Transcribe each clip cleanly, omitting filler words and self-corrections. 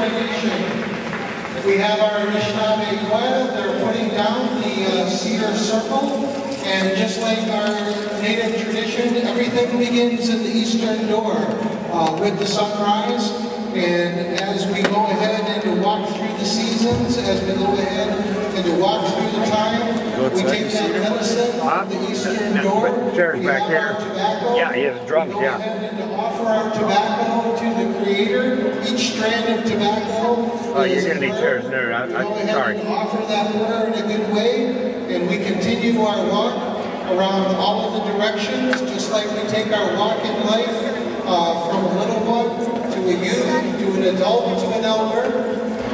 tradition. We have our Anishinaabe choir. They're putting down the cedar circle. And just like our native tradition, everything begins in the eastern door with the sunrise. And as we go ahead and walk through the seasons, as we go ahead and walk through the time, we take that medicine from the eastern door. Chairs we back have here. Our tobacco. Yeah, he has drums, we go ahead and offer our tobacco to the Creator. Each strand of tobacco. Oh, you're going to need chairs there. Sorry. We offer that prayer in a good way, and we continue our walk around all of the directions, just like we take our walk in life from a little one to a youth, to an adult, to an elder,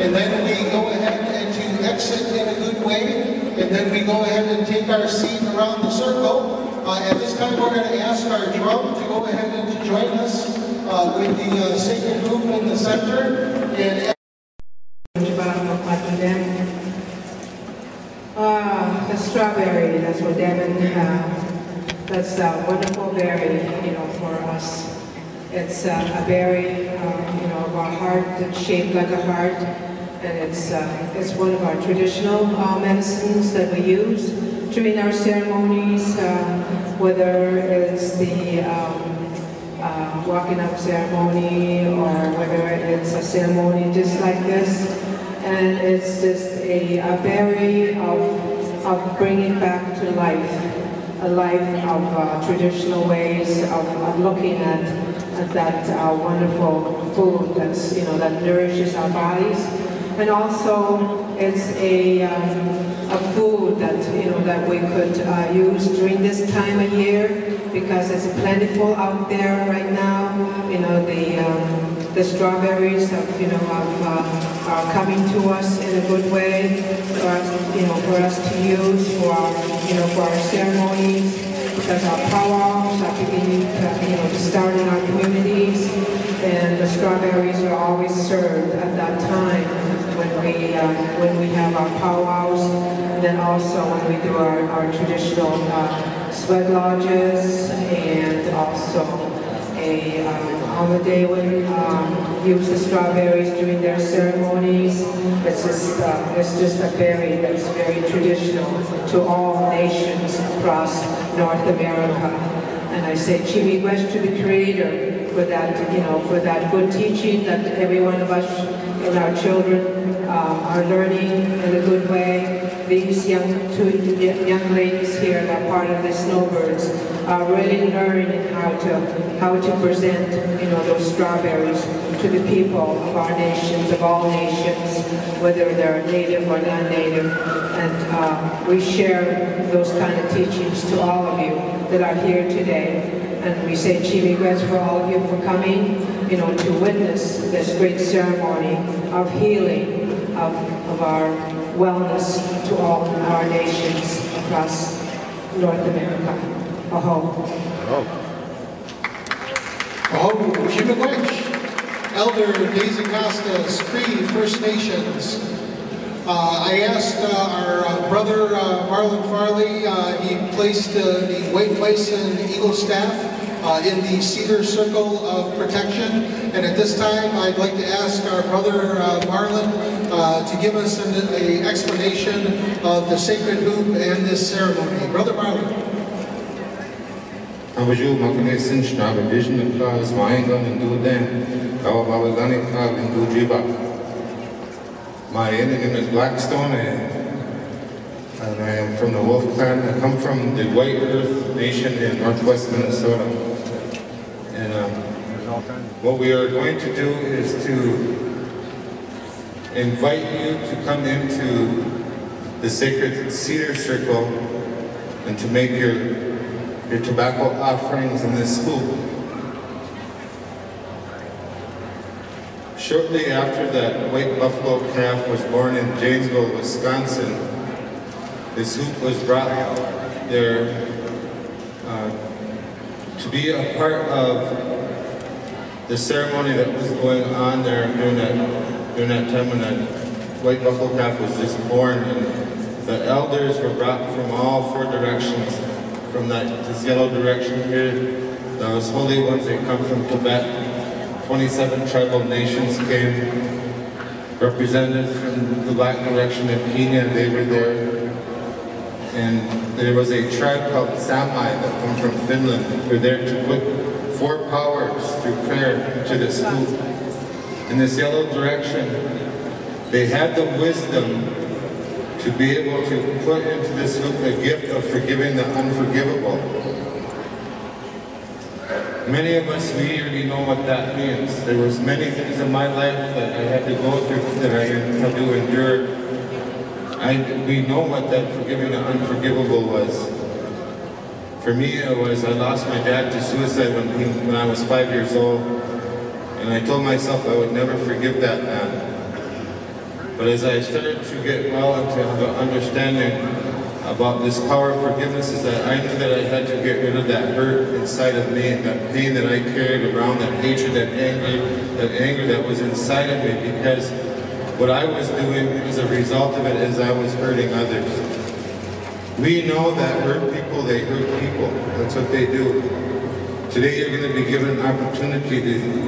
and then we go ahead and to exit in a good way, and then we go ahead and take our seat around the circle. At this time, we're going to ask our drum to go ahead and to join us with the sacred group in the center. And the strawberry, that's what Devin, that's a wonderful berry, for us. It's a berry, of our heart that's shaped like a heart, and it's one of our traditional medicines that we use during our ceremonies, whether it's the walking up ceremony or whether it's a ceremony just like this. And it's just a berry of bringing back to life, a life of traditional ways of looking at that wonderful food that's that nourishes our bodies, and also it's a food that that we could use during this time of year because it's plentiful out there right now. The strawberries are coming to us in a good way for us to use for our ceremonies, because our powwows are beginning to start in our communities, and the strawberries are always served at that time when we have our powwows, and then also when we do our traditional sweat lodges, and also on the day when we use the strawberries during their ceremonies. It's just a berry that's very traditional to all nations across North America. And I say Chimigwesh to the Creator for that good teaching that every one of us and our children are learning in a good way. These young ladies here that are part of the Snowbirds are really learning how to present those strawberries to the people of our nations, of all nations, whether they're native or non-native. And we share those kind of teachings to all of you that are here today. And we say Chimigwes for all of you for coming, to witness this great ceremony of healing, of our wellness to all our nations across North America. Aho. Aho, Chimigwesh. Elder Daisy Costas, Cree First Nations. I asked our brother Marlon Farley, he placed the White Bison Eagle Staff in the Cedar Circle of Protection. And at this time, I'd like to ask our brother Marlon to give us an explanation of the sacred hoop and this ceremony. Brother Marlon. Abaju makane sin shnabe vision class maingan and do then our babagani club and do jiba. My name is Blackstone and I am from the Wolf Clan. I come from the White Earth Nation in northwest Minnesota. And what we are going to do is to invite you to come into the sacred cedar circle and to make your tobacco offerings in this hoop. Shortly after that white buffalo calf was born in Janesville, Wisconsin, this hoop was brought there to be a part of the ceremony that was going on there during that time when that white buffalo calf was just born. And the elders were brought from all four directions. From this yellow direction here, those holy ones, they come from Tibet. 27 tribal nations came, representatives from the Black direction of Kenya, they were there. And there was a tribe called Samai that come from Finland. They're there to put 4 powers through prayer into this hoop. In this yellow direction, they had the wisdom to be able to put into this hoop the gift of forgiving the unforgivable. Many of us, we already know what that means. There was many things in my life that I had to go through, that I had to endure. We know what that forgiving the unforgivable was. For me, it was, I lost my dad to suicide when I was 5 years old. And I told myself I would never forgive that man. But as I started to get well and to have an understanding about this power of forgiveness, is that I knew that I had to get rid of that hurt inside of me, that pain that I carried around, that hatred, that anger that was inside of me, because what I was doing as a result of it is I was hurting others. We know that hurt people, they hurt people. That's what they do. Today you're going to be given an opportunity to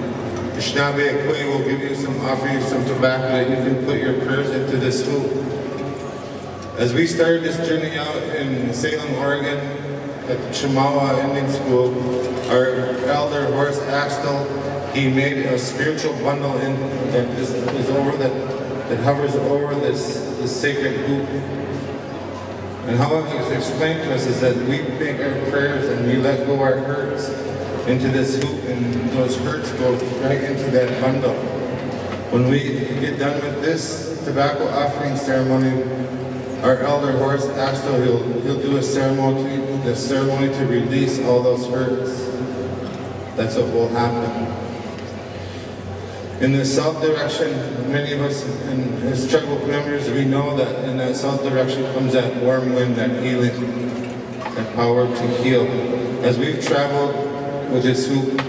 Anishinaabe Akwe will give you some, offer you some tobacco that you can put your prayers into this hoop. As we started this journey out in Salem, Oregon, at the Chemawa Indian School, our elder Horace Axtell, he made a spiritual bundle that hovers over this sacred hoop. And how it was explained to us is that we make our prayers and we let go our hurts into this hoop, and those hurts go right into that bundle. When we get done with this tobacco offering ceremony, our elder Horace Axtell, he'll do a ceremony to release all those hurts. That's what will happen. In the south direction, many of us as tribal members, we know that in that south direction comes that warm wind, that healing, that power to heal. As we've traveled with this hoop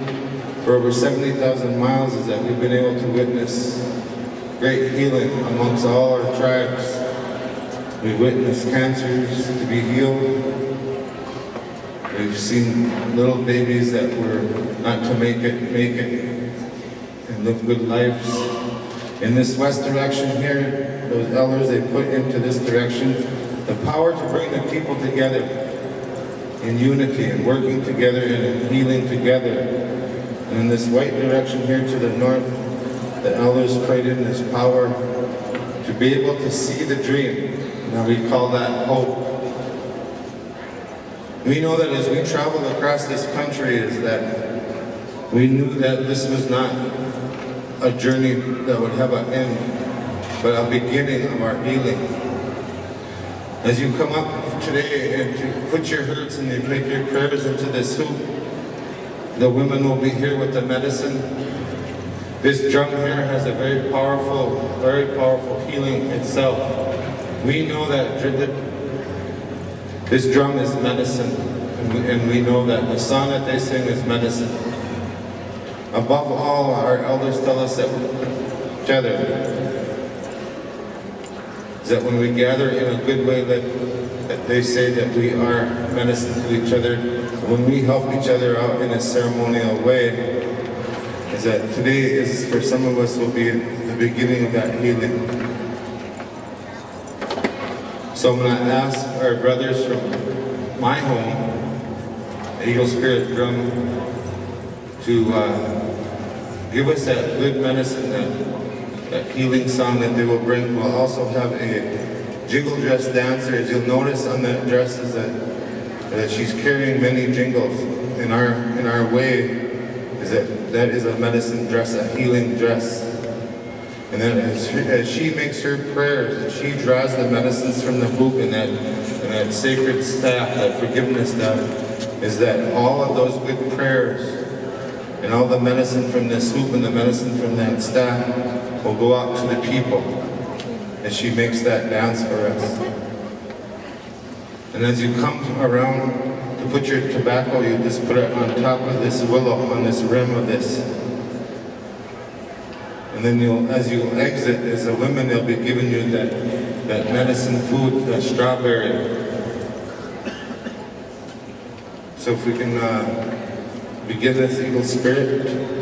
for over 70,000 miles, is that we've been able to witness great healing amongst all our tribes. We've witnessed cancers to be healed. We've seen little babies that were not to make it, and live good lives. In this west direction here, those elders, they put into this direction the power to bring the people together in unity and working together and healing together. And in this white direction here to the north, the elders prayed in this power to be able to see the dream. Now we call that hope. We know that as we traveled across this country, is that we knew that this was not a journey that would have an end, but a beginning of our healing. As you come up today and to put your hurts and you make your prayers into this hoop, the women will be here with the medicine. This drum here has a very powerful healing itself. We know that this drum is medicine, and we know that the song that they sing is medicine. Above all, our elders tell us that together, that when we gather in a good way, that they say that we are medicine to each other. When we help each other out in a ceremonial way, is that today is, for some of us, will be the beginning of that healing. So I'm going to ask our brothers from my home, the Eagle Spirit Drum, to give us that good medicine, that healing song that they will bring. We'll also have a jingle dress dancer. As you'll notice on that dress is that she's carrying many jingles. In our way, is that is a medicine dress, a healing dress. And then as she makes her prayers, she draws the medicines from the hoop and that sacred staff, that forgiveness staff, is that all of those good prayers and all the medicine from this hoop and the medicine from that staff will go out to the people as she makes that dance for us. And as you come around to put your tobacco, you just put it on top of this willow, on this rim of this. And then as you exit, as a woman, they'll be giving you that medicine food, that strawberry. So if we can begin this Eagle Spirit.